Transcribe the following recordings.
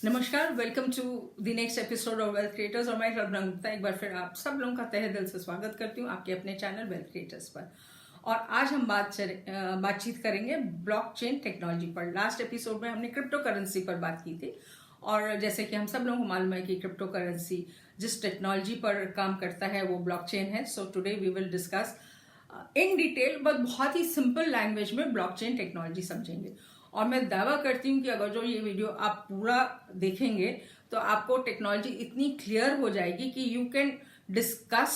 नमस्कार, welcome to the next episode of wealth creators और मैं रत्ना गुप्ता एक बार फिर आप सब लोगों का तहे दिल से स्वागत करती हूँ आपके अपने चैनल वेल्थ क्रिएटर्स पर। और आज हम बातचीत करेंगे ब्लॉकचेन टेक्नोलॉजी पर। लास्ट एपिसोड में हमने क्रिप्टो करेंसी पर बात की थी और जैसे कि हम सब लोगों को मालूम है कि क्रिप्टो करेंसी जिस टेक्नोलॉजी पर काम करता है वो ब्लॉकचेन है। So today we will discuss in detail but बहुत ही सिंपल लैंग्वेज में ब्लॉकचेन टेक्नोलॉजी समझेंगे। और मैं दावा करती हूँ कि अगर जो ये वीडियो आप पूरा देखेंगे तो आपको टेक्नोलॉजी इतनी क्लियर हो जाएगी कि you can discuss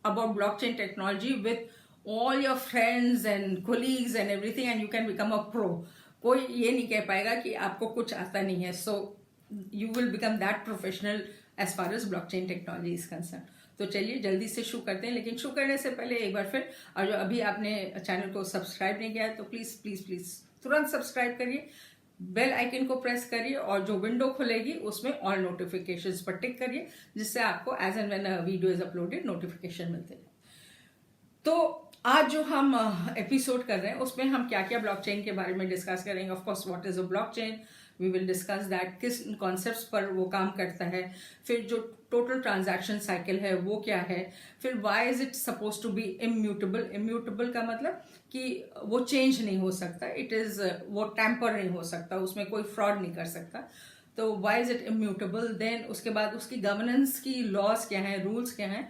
about blockchain technology with all your friends and colleagues and everything and you can become a pro. कोई ये नहीं कह पाएगा कि आपको कुछ आता नहीं है। So you will become that professional as far as blockchain technology is concern. तो चलिए जल्दी से शुरू करते हैं, लेकिन शुरू करने से पहले एक बार फिर और जो अभी आपने चैनल को सब्सक्राइब नहीं किया है तो प्लीज प्लीज प्लीज तुरंत सब्सक्राइब करिए, बेल आइकन को प्रेस करिए और जो विंडो खुलेगी उसमें ऑल नोटिफिकेशंस पर टिक करिए जिससे आपको as and when video is uploaded notification मिलते हैं। तो आज जो हम एपिसोड कर रहे हैं उसमें हम क्या क्या ब्लॉकचेन के बारे में डिस्कस करेंगे। Of course what is a blockchain, we will discuss that, किस कॉन्सेप्ट्स पर वो काम करता है, फिर जो टोटल ट्रांजैक्शन साइकिल है वो क्या है, फिर why is it suppose to be immutable. Immutable का मतलब कि वो चेंज नहीं हो सकता, इट इज वो टेम्पर नहीं हो सकता, उसमें कोई फ्रॉड नहीं कर सकता। तो why is it immutable, then उसके बाद उसकी गवर्नेंस की लॉज क्या है, रूल्स क्या हैं,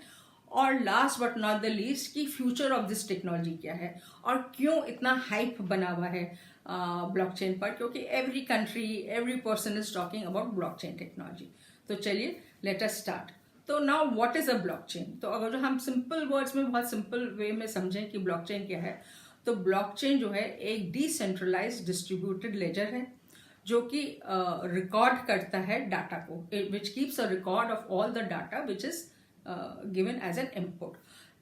और last but not the least कि फ्यूचर ऑफ दिस टेक्नोलॉजी क्या है और क्यों इतना हाइप बना हुआ है ब्लॉकचेन पर, क्योंकि every country every person is talking about blockchain technology. तो चलिए लेट अस स्टार्ट। तो now what is a blockchain. तो अगर जो हम सिंपल वर्ड्स में बहुत सिंपल वे में समझें कि ब्लॉकचेन क्या है, तो ब्लॉकचेन जो है एक डिसेंट्रलाइज्ड डिस्ट्रीब्यूटेड लेजर है जो कि रिकॉर्ड करता है डाटा को, which keeps a record of all the data which is given as an input,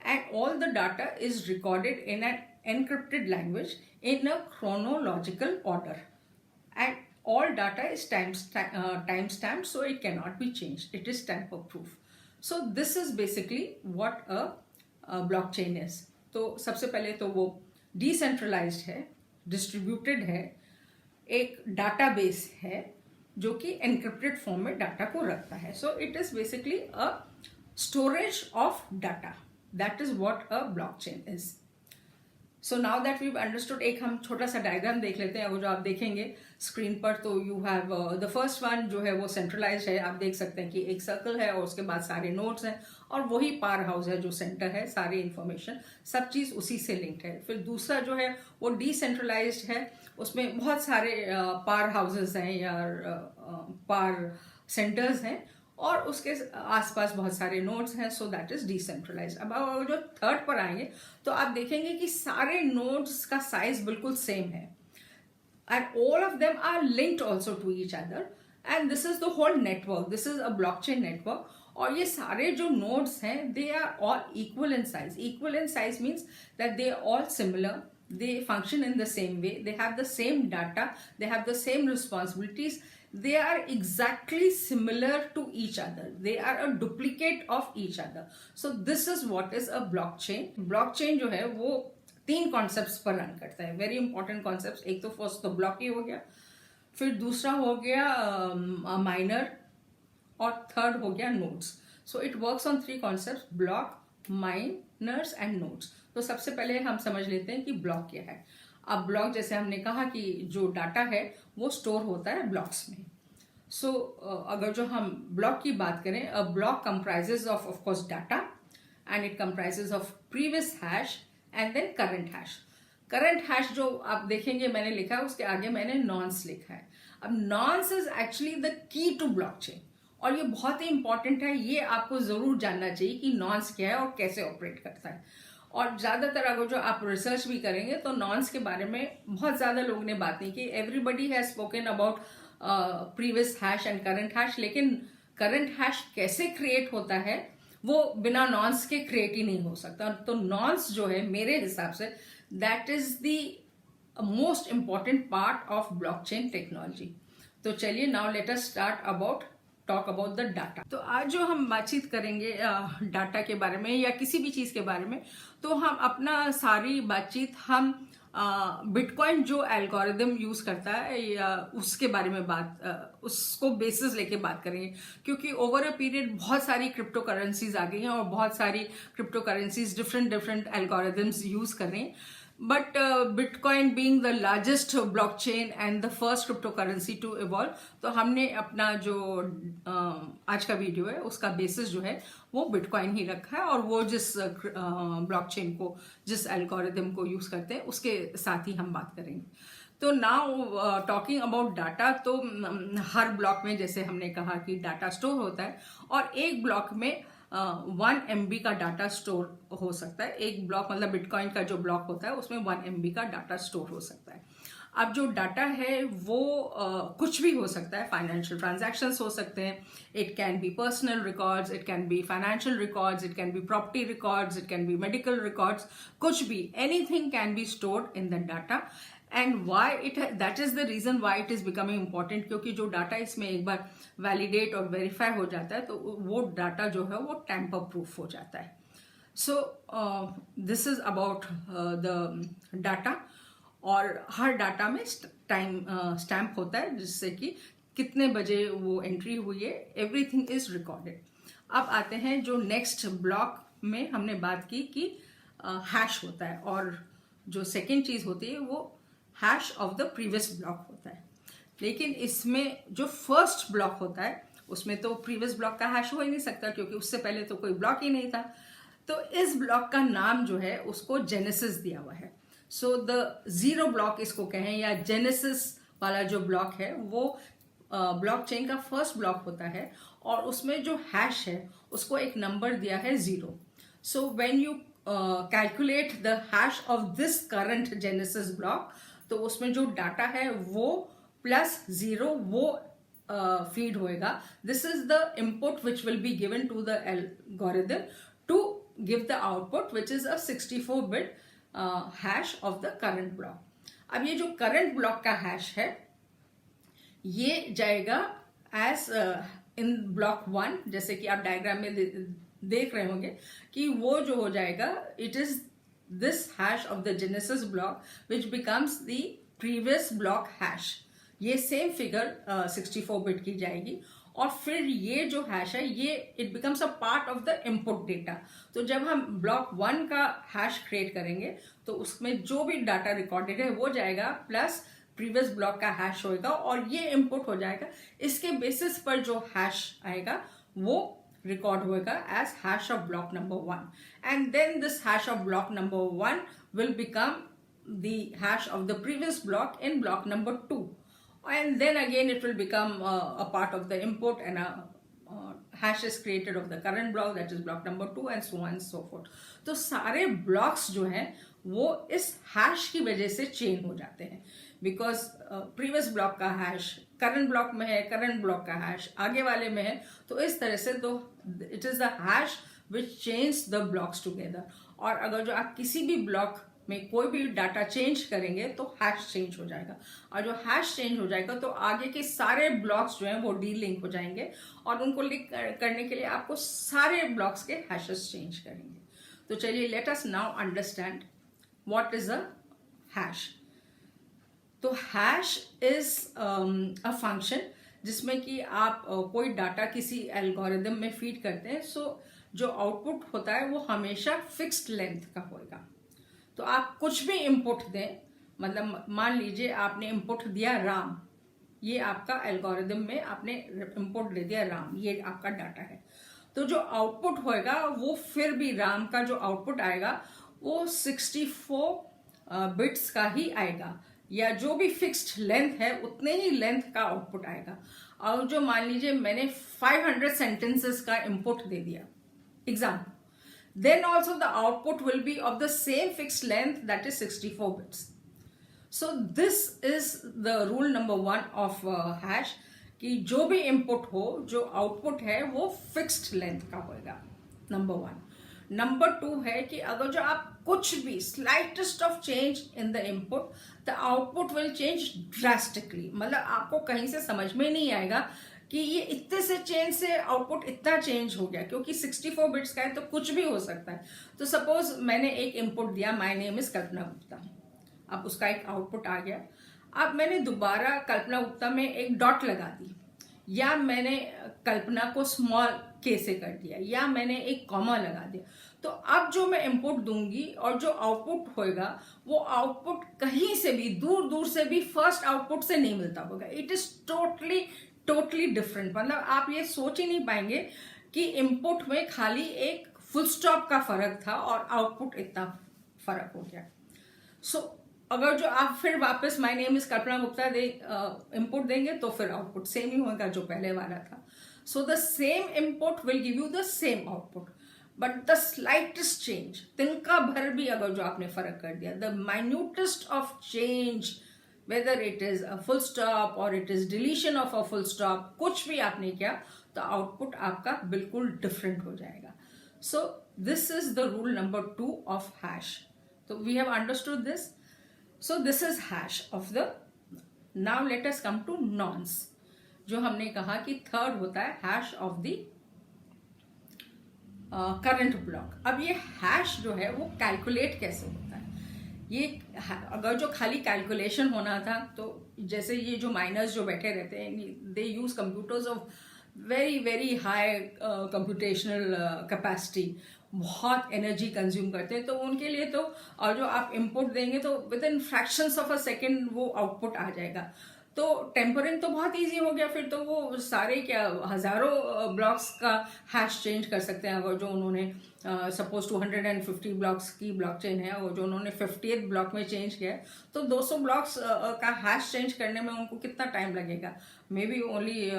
and all the data is recorded in an encrypted language in a chronological order, and all data is time-stamped so it cannot be changed, it is tamper proof. So this is basically what a blockchain is. तो सबसे पहले तो वो decentralized है, distributed है, एक database है जो कि encrypted form में डाटा को रखता है. So it is basically a storage of data. That is what a blockchain is. So now that we've understood, एक हम छोटा सा डायग्राम देख लेते हैं। अगर जो आप देखेंगे स्क्रीन पर तो you have the first one जो है वो सेंट्रलाइज्ड है। आप देख सकते हैं कि एक सर्कल है और उसके बाद सारे नोड्स हैं और वही पावर हाउस है जो सेंटर है, सारी इंफॉर्मेशन सब चीज़ उसी से लिंक्ड है। फिर दूसरा जो है वो डिसेंट्रलाइज्ड है, उसमें बहुत सारे पावर हाउसेस हैं या पावर सेंटर्स हैं और उसके आसपास बहुत सारे नोड्स हैं। So that is decentralized. अब अगर जो थर्ड पर आएंगे तो आप देखेंगे कि सारे नोड्स का साइज बिल्कुल सेम है and all of them are linked also to each other and this is the whole network, this is a blockchain network. और ये सारे जो नोड्स हैं they are all equal in size. Equal in size means that they are all similar, they function in the same way, they have the same data, they have the same responsibilities, they are exactly similar to each other, they are a duplicate of each other. So this is what is a blockchain. blockchain जो है वो तीन concepts पर run करता है, very important concepts. एक तो first तो ब्लॉक ही हो गया, फिर दूसरा हो गया माइनर और थर्ड हो गया nodes. So it works on three concepts, block, miners and nodes. तो सबसे पहले हम समझ लेते हैं कि ब्लॉक क्या है। अब ब्लॉक जैसे हमने कहा कि जो डाटा है वो स्टोर होता है ब्लॉक्स में। सो अगर जो हम ब्लॉक की बात करें, a block comprises of course data and it comprises of previous hash and then current hash. Current hash जो आप देखेंगे मैंने लिखा है उसके आगे मैंने नॉन्स लिखा है। अब nonce is actually the key to blockchain और ये बहुत ही इंपॉर्टेंट है, ये आपको जरूर जानना चाहिए कि नॉन्स क्या है और कैसे ऑपरेट करता है। और ज़्यादातर अगर जो आप रिसर्च भी करेंगे तो नॉन्स के बारे में बहुत ज़्यादा लोगों ने बात नहीं की। Everybody has spoken about previous hash and current hash, लेकिन करंट हैश कैसे क्रिएट होता है वो बिना नॉन्स के क्रिएट ही नहीं हो सकता। तो नॉन्स जो है मेरे हिसाब say that is the most important part of blockchain technology. तो चलिए now let us start about talk about the data. तो आज जो हम बातचीत करेंगे डाटा के बारे में या किसी भी चीज के बारे में, तो हम अपना सारी बातचीत हम बिटकॉइन जो एल्गोरिदम यूज करता है या उसके बारे में उसको बेसिस लेके बात करेंगे, क्योंकि ओवर अ पीरियड बहुत सारी क्रिप्टो करेंसीज आ गई हैं और बहुत सारी crypto currencies different different algorithms use कर रही हैं. But Bitcoin being the largest blockchain and the first cryptocurrency to evolve, तो हमने अपना जो आज का वीडियो है उसका बेसिस जो है वो बिटकॉइन ही रखा है, और वो जिस ब्लॉकचेन को, जिस एल्गोरिदम को यूज करते हैं उसके साथ ही हम बात करेंगे. तो नाउ टॉकिंग अबाउट डाटा, तो हर ब्लॉक में जैसे हमने कहा कि डाटा स्टोर होता है, और एक ब्लॉक में 1 MB का डाटा स्टोर हो सकता है. एक ब्लॉक मतलब बिटकॉइन का जो ब्लॉक होता है उसमें 1 MB का डाटा स्टोर हो सकता है. अब जो डाटा है वो कुछ भी हो सकता है. फाइनेंशियल ट्रांजैक्शंस हो सकते हैं, it can be personal records, it can be financial records, it can be property records, it can be medical records, कुछ भी, anything can be stored in the data. And why that is the reason why it is becoming important, क्योंकि जो data इसमें एक बार validate और verify हो जाता है तो वो डाटा जो है वो टैम्पर प्रूफ हो जाता है. So this is about the data. और हर डाटा में टाइम स्टैम्प होता है जिससे कि कितने बजे वो एंट्री हुई है, एवरीथिंग इज रिकॉर्डेड. अब आते हैं जो नेक्स्ट ब्लॉक में हमने बात की कि हैश होता है, और जो सेकेंड चीज होती है वो hash of the previous block होता है. लेकिन इसमें जो फर्स्ट ब्लॉक होता है उसमें तो प्रीवियस ब्लॉक का हैश हो ही नहीं सकता, क्योंकि उससे पहले तो कोई ब्लॉक ही नहीं था. तो इस ब्लॉक का नाम जो है उसको जेनेसिस दिया हुआ है. सो द जीरो ब्लॉक इसको कहें, या जेनेसिस वाला जो ब्लॉक है वो ब्लॉकचेन का फर्स्ट ब्लॉक होता है, और उसमें जो हैश है उसको एक नंबर दिया है 0. So when you calculate the hash of this current genesis block, तो उसमें जो डाटा है वो +0 वो फीड होएगा. This is the input which will be given to the algorithm to give the output which is a 64-bit hash of the current block. अब ये जो करंट ब्लॉक का हैश है ये जाएगा एज इन ब्लॉक 1, जैसे कि आप डायग्राम में देख रहे होंगे कि वो जो हो जाएगा, it is this hash of the genesis block which becomes the previous block hash. ये सेम फिगर 64-bit की जाएगी, और फिर ये जो हैश है ये it becomes a part of the input data. तो जब हम ब्लॉक 1 का हैश क्रिएट करेंगे तो उसमें जो भी डाटा रिकॉर्डेड है वो जाएगा प्लस प्रीवियस ब्लॉक का हैश होएगा, और ये इनपुट हो जाएगा. इसके बेसिस पर जो हैश आएगा वो record होएगा as hash of block number 1, and then this hash of block number 1 will become the hash of the previous block in block number 2, and then again it will become a part of the input, and a hash is created of the current block, that is block number 2, and so on and so forth. तो सारे blocks जो हैं वो इस hash की वजह से chain हो जाते हैं, बिकॉज प्रीवियस ब्लॉक का हैश करंट ब्लॉक में है, करंट ब्लॉक का हैश आगे वाले में है. तो इस तरह से तो it is the hash which change the blocks together. और अगर जो आप किसी भी ब्लॉक में कोई भी डाटा चेंज करेंगे तो हैश चेंज हो जाएगा, और जो हैश चेंज हो जाएगा तो आगे के सारे ब्लॉक्स जो हैं वो डी लिंक हो जाएंगे, और उनको लिंक करने के लिए आपको सारे ब्लॉक्स के हैशेस चेंज करेंगे. तो चलिए let us now understand what is a hash. तो हैश इज अ फंक्शन जिसमें कि आप कोई डाटा किसी एल्गोरिदम में फीड करते हैं. सो जो आउटपुट होता है वो हमेशा फिक्स्ड लेंथ का होगा. तो आप कुछ भी इनपुट दें, मतलब मान लीजिए आपने इनपुट दिया राम, ये आपका एल्गोरिदम में आपने इनपुट दे दिया राम, ये आपका डाटा है. तो जो आउटपुट होएगा वो फिर भी राम का जो आउटपुट आएगा वो 64 बिट्स का ही आएगा, या जो भी फिक्स्ड लेंथ है उतने ही लेंथ का आउटपुट आएगा. और जो मान लीजिए मैंने 500 सेंटेंसेस का इनपुट दे दिया example, then also the output will be of the same fixed length, that is 64 bits. So this is the rule number 1 of hash, कि जो भी input हो, जो output है वो fixed length का होएगा, number 1. नंबर 2 है कि अगर जो आप कुछ भी slightest of change in the input, the output will change drastically. मतलब आपको कहीं से समझ में नहीं आएगा कि ये इतने से चेंज से आउटपुट इतना चेंज हो गया, क्योंकि 64 बिट्स का है तो कुछ भी हो सकता है. तो सपोज मैंने एक इनपुट दिया, माय नेम इज कल्पना गुप्ता. अब उसका एक आउटपुट आ गया। अब मैंने दोबारा कल्पना गुप्ता में एक डॉट लगा दी, या मैंने कल्पना को स्मॉल के से कर दिया, या मैंने एक कॉमा लगा दिया, तो अब जो मैं इनपुट दूंगी और जो आउटपुट होएगा वो आउटपुट कहीं से भी, दूर दूर से भी फर्स्ट आउटपुट से नहीं मिलता होगा। It is totally different. मतलब आप ये सोच ही नहीं पाएंगे कि इनपुट में खाली एक फुल स्टॉप का फर्क था और आउटपुट इतना फर्क हो गया। सो अगर जो आप फिर वापस my name is Kalpana Gupta input देंगे तो फिर आउटपुट सेम ही होगा जो पहले वाला था। So the same input will give you the same output, but the slightest change, तिनका भर भी अगर जो आपने फर्क कर दिया, the minutest of change, whether it is a full stop और it is deletion of a full stop, कुछ भी आपने किया तो आउटपुट आपका बिल्कुल डिफरेंट हो जाएगा। So this is the rule number 2 of hash. तो we have understood this. So this is hash of the. Now let us come to nonce, जो हमने कहा कि थर्ड होता है hash of the current block. अब ये हैश जो है वो कैलकुलेट कैसे होता है? ये अगर जो खाली कैलकुलेशन होना था तो जैसे ये जो माइनर्स जो बैठे रहते हैं, they use computers of very high computational capacity, बहुत एनर्जी कंज्यूम करते हैं, तो उनके लिए तो, और जो आप इनपुट देंगे तो with in fractions of a second वो आउटपुट आ जाएगा। तो टेम्परिंग तो बहुत इजी हो गया, फिर तो वो सारे क्या हजारों ब्लॉक्स का हैश चेंज कर सकते हैं। अगर जो उन्होंने सपोज 250 ब्लॉक्स की ब्लॉकचेन है और जो उन्होंने 50th ब्लॉक में चेंज किया है, तो 200 ब्लॉक्स का हैश चेंज करने में उनको कितना टाइम लगेगा? मे बी ओनली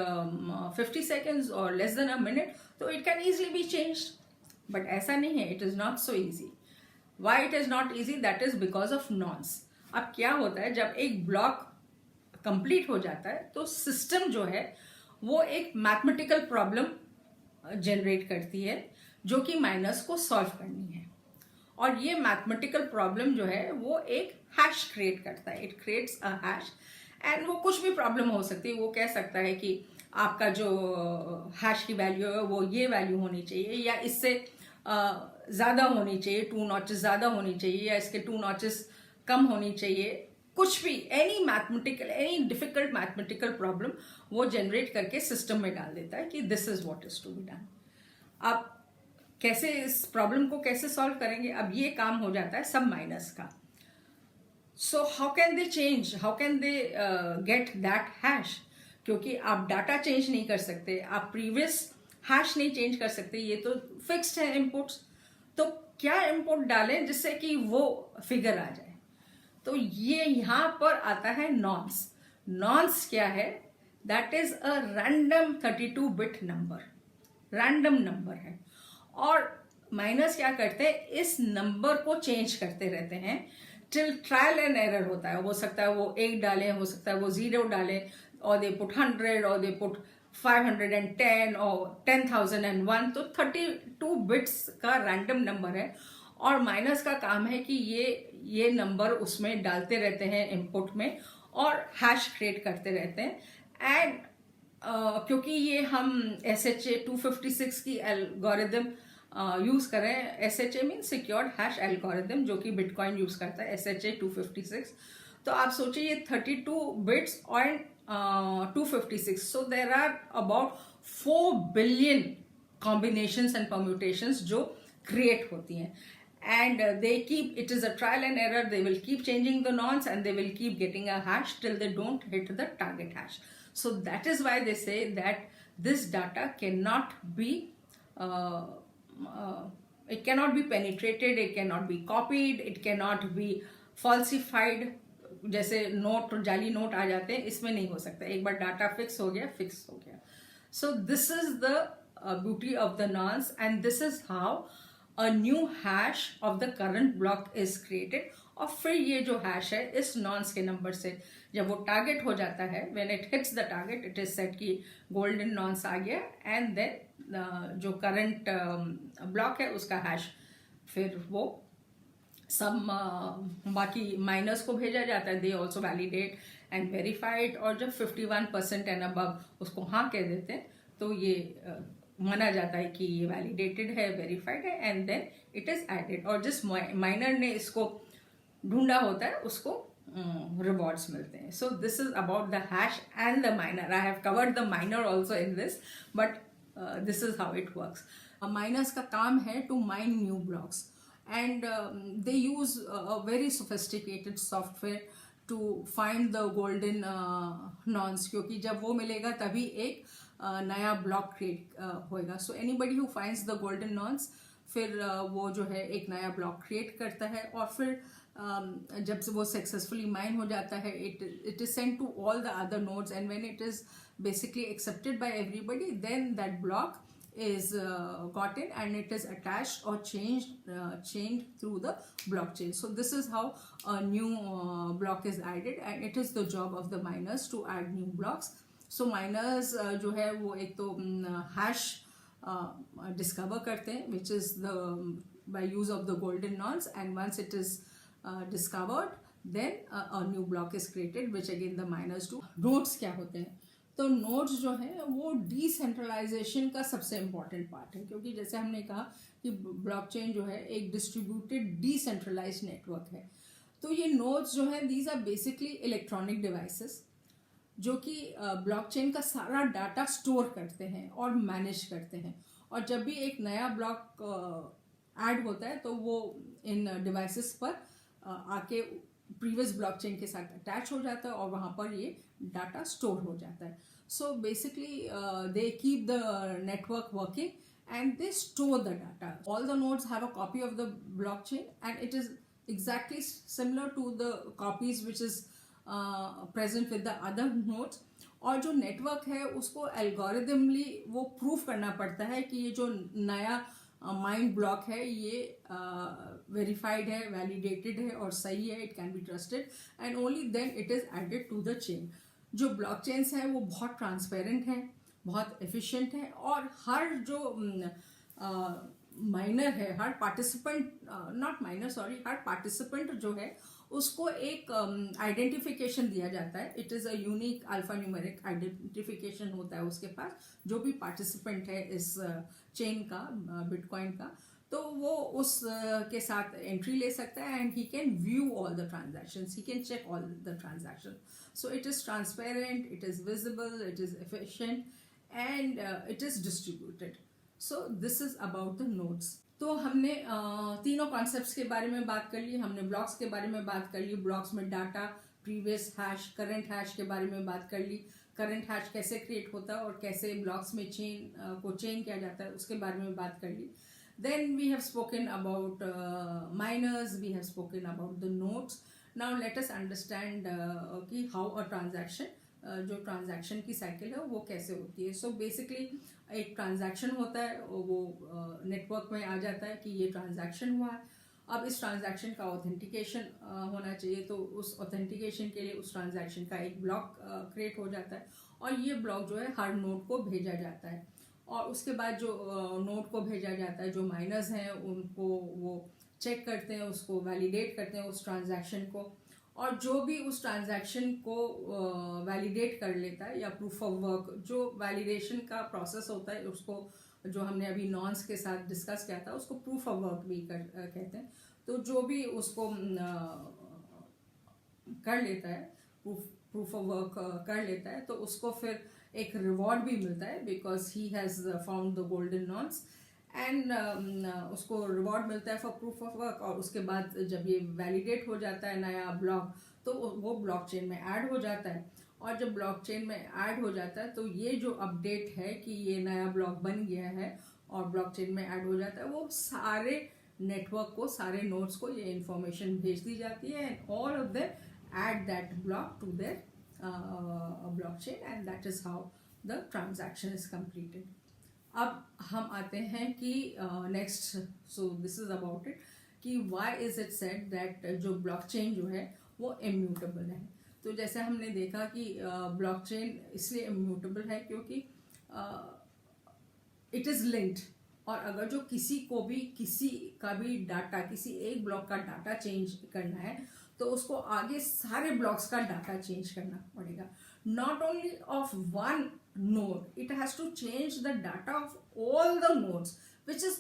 50 सेकेंड्स और लेस देन अ मिनट, तो it can easily be change. But ऐसा नहीं है, it is not so easy. Why it is not easy? That is because of nonce. अब क्या होता है, जब एक ब्लॉक कंप्लीट हो जाता है तो सिस्टम जो है वो एक मैथमेटिकल प्रॉब्लम जनरेट करती है जो कि माइनस को सॉल्व करनी है, और ये मैथमेटिकल प्रॉब्लम जो है वो एक हैश क्रिएट करता है। It creates a hash, and वो कुछ भी प्रॉब्लम हो सकती है। वो कह सकता है कि आपका जो हैश की वैल्यू है वो ये वैल्यू होनी चाहिए, या इससे ज़्यादा होनी चाहिए, 2 नॉचेस ज़्यादा होनी चाहिए, या इसके 2 नॉचेस कम होनी चाहिए। कुछ भी, एनी डिफिकल्ट मैथमेटिकल प्रॉब्लम वो जनरेट करके सिस्टम में डाल देता है कि this is what is to be done. अब कैसे इस प्रॉब्लम को कैसे सॉल्व करेंगे? अब ये काम हो जाता है सब माइनस का। So how can they change, how can they get that hash? क्योंकि आप डाटा चेंज नहीं कर सकते, आप प्रीवियस हैश नहीं चेंज कर सकते, ये तो फिक्स्ड है इनपुट्स। तो क्या इनपुट डालें जिससे कि वो फिगर आ जाए? तो ये यहां पर आता है नॉन्स। नॉन्स क्या है? That is a random 32 bit number, random number है। और माइनस क्या करते हैं, इस नंबर को चेंज करते रहते हैं टिल ट्रायल एंड एरर होता है। हो सकता है वो 1 डालें, हो सकता है वो 0 डालें, और दे पुट 100 और दे पुट 510 और 10,001। तो 32 बिट्स का रैंडम नंबर है, और माइनस का काम है कि ये नंबर उसमें डालते रहते हैं इनपुट में और हैश क्रिएट करते रहते हैं। एंड क्योंकि ये हम SHA 256 की एल्गोरिदम यूज कर रहे हैं, SHA mean secured hash algorithm, जो कि बिटकॉइन यूज करता है, SHA 256। तो आप सोचिए ये 32 बिट्स और 256, so there are about 4 billion combinations and permutations जो क्रिएट होती हैं। And they keep, it is a trial and error, they will keep changing the nonce and they will keep getting a hash till they don't hit the target hash. So that is why they say that this data cannot be it cannot be penetrated, it cannot be copied, it cannot be falsified. जैसे note, जाली note आ जाते हैं, इसमें नहीं हो सकता। एक बार data fix हो गया। So this is the beauty of the nonce, and this is how a new hash of the current block is created। और फिर ये जो हैश है इस नॉन्स के नंबर से जब वो टारगेट हो जाता है, when it hits the target, it is set कि गोल्डन नॉन्स आ गया, एंड देन जो करंट ब्लॉक है उसका हैश फिर वो सब बाकी माइनर्स को भेजा जाता है। They also validate and verified, और जब 51% एंड अबव उसको हाँ कह देते हैं तो ये माना जाता है कि ये वैलिडेटेड है, वेरीफाइड है, and then it is added. और जिस माइनर ने इसको ढूंढा होता है उसको रिवॉर्ड्स मिलते हैं. So this is about the hash and the miner. I have covered the miner also in this, but this is how it works. Miners का काम है to mine new blocks, and they use a very sophisticated software to find the golden nonce, क्योंकि जब वो मिलेगा तभी एक नया ब्लॉक क्रिएट होएगा. So anybody who finds the golden nonce फिर वो जो है एक नया ब्लॉक क्रिएट करता है, और फिर जब वो सक्सेसफुली माइन हो जाता है it is send to all the other nodes, and when it is basically accepted by everybody, then that block is gotten and it is attached or changed through the blockchain. So this is how a new block is added, and it is the job of the miners to add new blocks. So miners जो है वो एक तो hash discover करते हैं, which is the by use of the golden nonce, and once it is discovered, then a new block is created, which again the miners do. Nodes क्या होते हैं? तो नोड्स जो है वो डिसेंट्रलाइजेशन का सबसे इम्पॉर्टेंट पार्ट है, क्योंकि जैसे हमने कहा कि ब्लॉकचेन जो है एक डिस्ट्रीब्यूटेड डिसेंट्रलाइज्ड नेटवर्क है. तो ये नोड्स जो है these are basically electronic devices जो कि ब्लॉकचेन का सारा डाटा स्टोर करते हैं और मैनेज करते हैं, और जब भी एक नया ब्लॉक ऐड होता है तो वो इन डिवाइसेस पर आके प्रीवियस ब्लॉकचेन के साथ अटैच हो जाता है और वहाँ पर ये डाटा स्टोर हो जाता है. So basically they keep the network working and they store the data. All the nodes have a copy of the blockchain and it is exactly similar to the copies which is present with the other nodes. और जो network है उसको एल्गोरिदमली वो proof करना पड़ता है कि ये जो नया माइंड ब्लॉक है ये वेरीफाइड है, वैलिडेटेड है और सही है, it can be trusted, and only then it is added to the chain. जो ब्लॉकचेन्स हैं वो बहुत ट्रांसपेरेंट हैं, बहुत एफिशिएंट हैं, और हर जो माइनर है, हर पार्टिसिपेंट हर पार्टिसिपेंट जो है उसको एक आइडेंटिफिकेशन दिया जाता है. It is a unique alpha numeric identification होता है उसके पास, जो भी पार्टिसिपेंट है इस चेन का, बिटकॉइन का, तो वो उस के साथ एंट्री ले सकता है, and he can view all the transactions, he can check all the transaction. So it is transparent, it is visible, it is efficient, and it is distributed. So this is about the nodes. तो हमने तीनों concepts के बारे में बात कर ली. हमने blocks के बारे में बात कर ली, ब्लॉक्स में data, previous hash, current hash के बारे में बात कर ली, करंट हैश कैसे क्रिएट होता है और कैसे ब्लॉक्स में चेन को चेन किया जाता है उसके बारे में बात कर ली. Then we have spoken about miners, we have spoken about the nodes. Now let us understand कि हाउ अ ट्रांजैक्शन, जो ट्रांजैक्शन की साइकिल है वो कैसे होती है. सो बेसिकली एक ट्रांजैक्शन होता है, वो नेटवर्क में आ जाता है कि ये ट्रांजैक्शन हुआ है. अब इस ट्रांजैक्शन का ऑथेंटिकेशन होना चाहिए, तो उस ऑथेंटिकेशन के लिए उस ट्रांजैक्शन का एक ब्लॉक क्रिएट हो जाता है, और ये ब्लॉक जो है हर नोड को भेजा जाता है. और उसके बाद जो नोड को भेजा जाता है, जो माइनर्स हैं उनको वो चेक करते हैं, उसको वैलिडेट करते हैं उस ट्रांजैक्शन को, और जो भी उस ट्रांजैक्शन को वैलिडेट कर लेता है, या प्रूफ ऑफ वर्क, जो वैलिडेशन का प्रोसेस होता है उसको, जो हमने अभी नॉन्स के साथ डिस्कस किया था, उसको प्रूफ ऑफ वर्क भी कहते हैं. तो जो भी उसको कर लेता है, प्रूफ ऑफ वर्क कर लेता है, तो उसको फिर एक रिवॉर्ड भी मिलता है, because he has found the golden nonce, and उसको रिवॉर्ड मिलता है फॉर प्रूफ ऑफ वर्क. और उसके बाद जब ये वैलिडेट हो जाता है नया ब्लॉक, तो वो ब्लॉकचेन में ऐड हो जाता है. और जब ब्लॉकचेन में ऐड हो जाता है तो ये जो अपडेट है कि ये नया ब्लॉक बन गया है और ब्लॉकचेन में ऐड हो जाता है, वो सारे नेटवर्क को, सारे नोड्स को ये इंफॉर्मेशन भेज दी जाती है, and all of them add that block to their blockchain, and that is how the transaction is completed. अब हम आते हैं कि next, so this is about it कि why is it said that जो ब्लॉकचेन जो है वो इम्यूटेबल है. तो जैसे हमने देखा कि ब्लॉकचेन इसलिए इम्यूटेबल है क्योंकि इट इज़ लिंक्ड, और अगर जो किसी का भी डाटा, किसी एक ब्लॉक का डाटा चेंज करना है तो उसको आगे सारे ब्लॉक्स का डाटा चेंज करना पड़ेगा. Not only of one node, it has to change the data of all the nodes, which is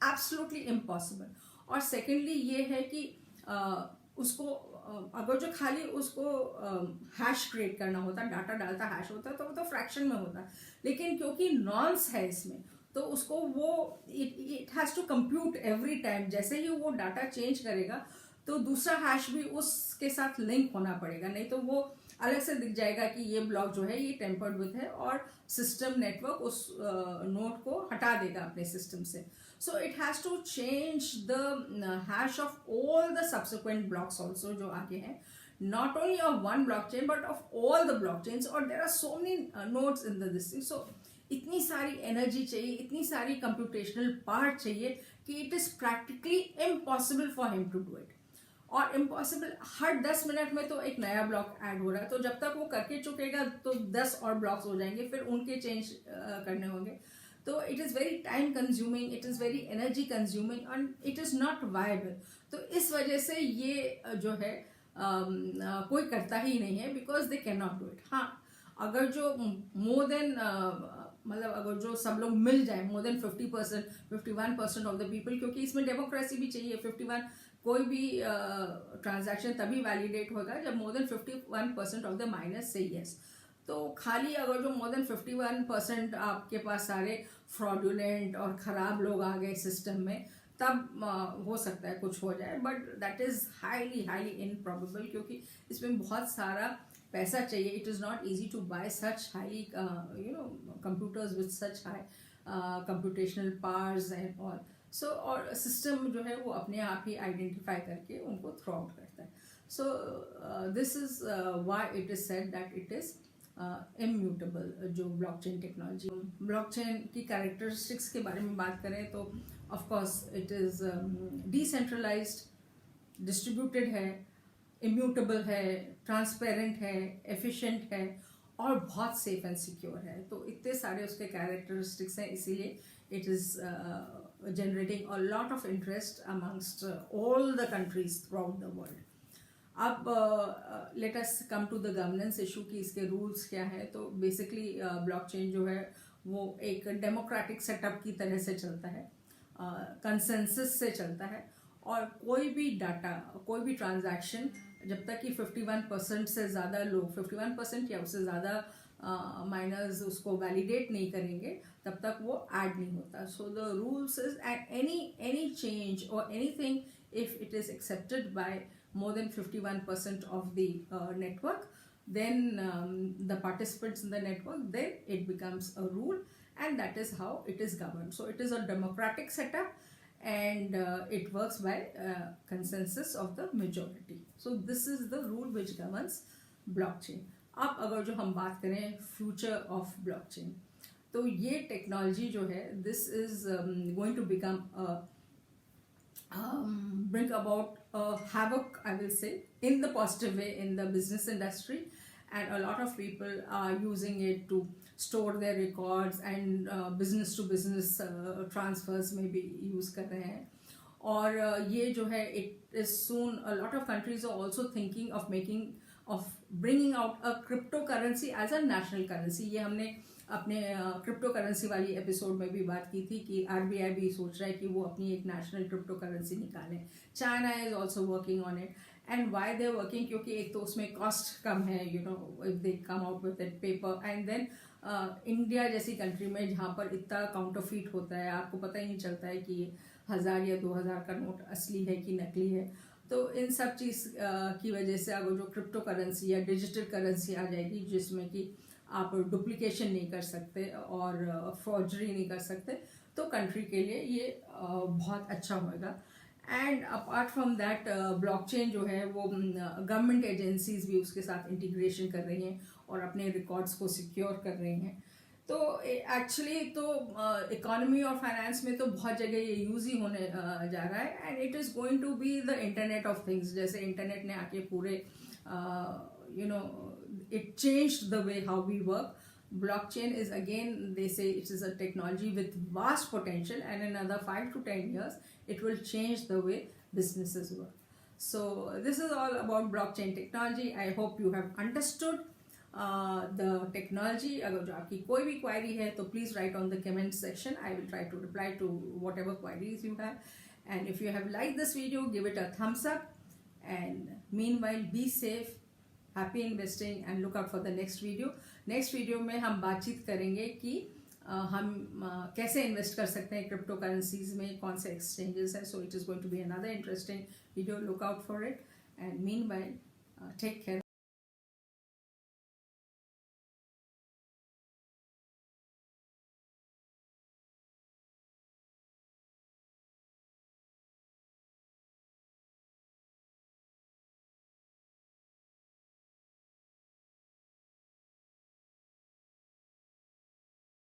absolutely impossible. और secondly ये है कि उसको अगर जो खाली उसको हैश क्रिएट करना होता, डाटा डालता हैश होता, तो वो तो फ्रैक्शन में होता। लेकिन क्योंकि नॉन्स है इसमें, तो उसको वो it has to compute every time. जैसे ही वो डाटा चेंज करेगा तो दूसरा हैश भी उसके साथ लिंक होना पड़ेगा, नहीं तो वो अलग से दिख जाएगा कि ये ब्लॉक जो है ये टेम्पर्ड विथ है, और सिस्टम नेटवर्क उस नोड को हटा देगा अपने सिस्टम से। So it has to change the hash of all the subsequent blocks also जो आगे हैं, not only of one blockchain but of all the blockchains, और there are so many nodes in this thing. So इतनी सारी energy चाहिए, इतनी सारी computational part चाहिए कि it is practically impossible for him to do it. और impossible, हर 10 मिनट में तो एक नया ब्लॉक ऐड हो रहा है, तो जब तक वो करके चुकेगा तो 10 और ब्लॉक्स हो जाएंगे, फिर उनके चेंज करने होंगे। तो it is very time consuming, it is very energy consuming, and it is not viable. तो इस वजह से ये जो है कोई करता ही नहीं है, because they can not do it. हाँ, अगर जो मोर देन मतलब अगर जो सब लोग मिल जाए, more than 50%, 51% of the people, क्योंकि इसमें डेमोक्रेसी भी चाहिए। 51 कोई भी ट्रांजैक्शन तभी वैलिडेट होगा जब more than 51% of the minus से येस। तो खाली अगर जो मोर देन 51% आपके पास सारे फ्रॉडुलेंट और ख़राब लोग आ गए सिस्टम में, तब हो सकता है कुछ हो जाए, but that is highly highly improbable, क्योंकि इसमें बहुत सारा पैसा चाहिए। It is not easy to buy such high computers with such high computational powers and all. So और सिस्टम जो है वो अपने आप ही आइडेंटिफाई करके उनको थ्रो आउट करता है। So this is why it is said that it is immutable जो ब्लॉकचेन टेक्नोलॉजी। ब्लॉकचेन की कैरेक्टरिस्टिक्स के बारे में बात करें तो of course it is decentralized, distributed है, इम्यूटेबल है, ट्रांसपेरेंट है, एफिशिएंट है, और बहुत सेफ एंड सिक्योर है। तो इतने सारे उसके कैरेक्टरिस्टिक्स हैं, इसीलिए it is generating a lot of interest amongst all the countries throughout the world. अब let us come to the governance issue की इसके रूल्स क्या है। तो बेसिकली ब्लॉकचेन जो है वो एक डेमोक्रेटिक सेटअप की तरह से चलता है, कंसेंसस से चलता है, और कोई भी डाटा, कोई भी ट्रांजैक्शन जब तक कि 51% से ज़्यादा लोग, 51% या उससे ज़्यादा माइनर्स उसको वैलिडेट नहीं करेंगे, तब तक वो ऐड नहीं होता। So the rules is any change or anything if it is accepted by more than 51% of the network, then the participants in the network, then it becomes a rule, and that is how it is governed. So it is a democratic setup, and it works by consensus of the majority. So this is the rule which governs blockchain. अब अगर जो हम बात करें future of blockchain, तो ये technology जो है this is going to become bring about havoc, I will say, in the positive way in the business industry, and a lot of people are using it to store their records, and business to business transfers में भी use कर रहे हैं। और ये जो है it is soon, a lot of countries are also thinking of bringing out a cryptocurrency as a national currency। ये हमने अपने क्रिप्टो करेंसी वाली एपिसोड में भी बात की थी कि आरबीआई भी सोच रहा है कि वो अपनी एक नेशनल क्रिप्टो करेंसी निकालें। China is also working on it, and why they working, क्योंकि एक तो उसमें कॉस्ट कम है, you know, if they come out with that paper, and then India जैसी कंट्री में जहाँ पर इतना काउंटरफीट होता है, आपको पता ही नहीं चलता है कि 1000 या 2000 का नोट असली है कि नकली है। तो इन सब चीज़ की वजह से अगर जो क्रिप्टो करेंसी या डिजिटल करेंसी आ जाएगी, जिसमें कि आप डुप्लीकेशन नहीं कर सकते और फॉर्जरी नहीं कर सकते, तो कंट्री के लिए ये बहुत अच्छा होगा। And apart from that blockchain जो है वो गवर्नमेंट एजेंसीज भी उसके साथ इंटीग्रेशन कर रही हैं और अपने रिकॉर्ड्स को सिक्योर कर रही हैं। तो एक्चुअली तो इकोनॉमी और फाइनेंस में तो बहुत जगह ये यूज़ ही होने जा रहा है, and it is going to be the internet of things. जैसे इंटरनेट ने आके पूरे it changed the way how we work. Blockchain is, again, they say it is a technology with vast potential, and in another 5 to 10 years it will change the way businesses work. So this is all about blockchain technology. I hope you have understood the technology. अगर जो आपकी कोई भी query है तो please write on the comment section. I will try to reply to whatever queries you have. And if you have liked this video, give it a thumbs up, and meanwhile be safe, happy investing and look out for the next video. Next video में हम बातचीत करेंगे कि हम कैसे invest कर सकते हैं क्रिप्टो करेंसीज में, कौन से एक्सचेंजेस हैं। So it is going to be another interesting video, look out for it and meanwhile take care.